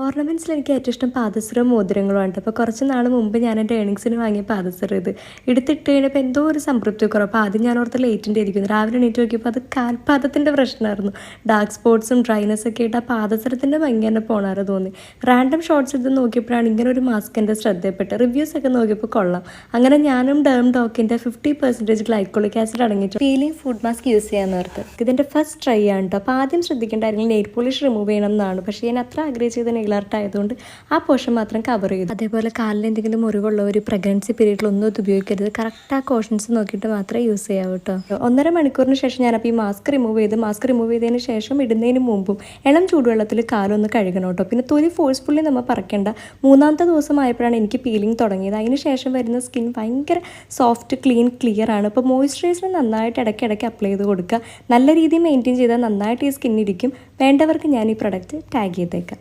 ഓർണമെൻറ്റ്സിൽ എനിക്ക് ഏറ്റവും ഇഷ്ടം പാദസരവും മോതിരങ്ങളുമാണ്. അപ്പോൾ കുറച്ച് നാൾ മുമ്പ് ഞാൻ എൻ്റെ ഏണിങ്സിന് വാങ്ങിയ പാദസരം ഇത് എടുത്തിട്ട് കഴിഞ്ഞപ്പോൾ എന്തോ ഒരു സംതൃപ്തി കുറവ്. അപ്പോൾ ആദ്യം ഞാൻ ഓർത്ത് ലേറ്റിൻ്റെ ഇരിക്കുന്നു. രാവിലെ എണീറ്റ് നോക്കിയപ്പോൾ അത് കാൽപാദത്തിൻ്റെ പ്രശ്നമായിരുന്നു. ഡാർക്ക് സ്പോട്ട്സും ഡ്രൈനെസ്സൊക്കെ ആയിട്ട് ആ പാദസരത്തിൻ്റെ ഭംഗി തന്നെ പോണാറ് തോന്നി. റാൻഡം ഷോർട്സ് എടുത്ത് നോക്കിയപ്പോഴാണ് ഇങ്ങനെ ഒരു മാസ്ക് എൻ്റെ ശ്രദ്ധയപ്പെട്ടത്. റിവ്യൂസൊക്കെ നോക്കിയപ്പോൾ കൊള്ളാം. അങ്ങനെ ഞാനും ഡേം ഡോക്കിൻ്റെ 50% ഗ്ലൈക്കോളിക് ആസിഡ് അടങ്ങിയിട്ട് പീലിംഗ് ഫുഡ് മാസ്ക് യൂസ് ചെയ്യാമെന്ന് ഓർത്ത്. ഇതിൻ്റെ ഫസ്റ്റ് ട്രൈ ആണ് കേട്ടോ. അപ്പോൾ ആദ്യം ശ്രദ്ധിക്കേണ്ടായിരുന്നു നെയിൽ പോളിഷ് റിമൂവ് ചെയ്യണം എന്നാണ്. പക്ഷേ ഞാൻ അത്ര ആഗ്രഹിച്ചത് നെയിലാർട്ട് ആയതുകൊണ്ട് ആ പോർഷൻ മാത്രം കവർ ചെയ്തു. അതേപോലെ കാലിൽ എന്തെങ്കിലും മുറിവുള്ള ഒരു പ്രഗ്നൻസി പീരീഡിലൊന്നും ഇത് ഉപയോഗിക്കരുത്. കറക്റ്റ് ആ കോഷൻസ് നോക്കിയിട്ട് മാത്രമേ യൂസ് ചെയ്യാവൂ കേട്ടോ. 1.5 മണിക്കൂറിന് ശേഷം ഞാനപ്പോൾ ഈ മാസ്ക് റിമൂവ് ചെയ്തതിന് ശേഷം ഇടുന്നതിന് മുമ്പും ഇളം ചൂടുവെള്ളത്തിൽ കാലൊന്ന് കഴുകണം കേട്ടോ. പിന്നെ തൊലി ഫോഴ്സ്ഫുള്ളി നമ്മൾ പറക്കേണ്ട. 3-ാമത്തെ ദിവസം ആയപ്പോഴാണ് എനിക്ക് പീലിംഗ് തുടങ്ങിയത്. അതിന് ശേഷം വരുന്ന സ്കിൻ ഭയങ്കര സോഫ്റ്റ് ക്ലിയർ ആണ്. അപ്പോൾ മോയ്സ്ചറൈസർ നന്നായിട്ട് ഇടയ്ക്കിടയ്ക്ക് അപ്ലൈ ചെയ്ത് കൊടുക്കുക. നല്ല രീതിയിൽ മെയിൻറ്റെയിൻ ചെയ്താൽ നന്നായിട്ട് ഈ സ്കിന്നിരിക്കും. വേണ്ടവർക്ക് ഞാൻ ഈ പ്രൊഡക്റ്റ് ടാഗ് ചെയ്തേക്കാം.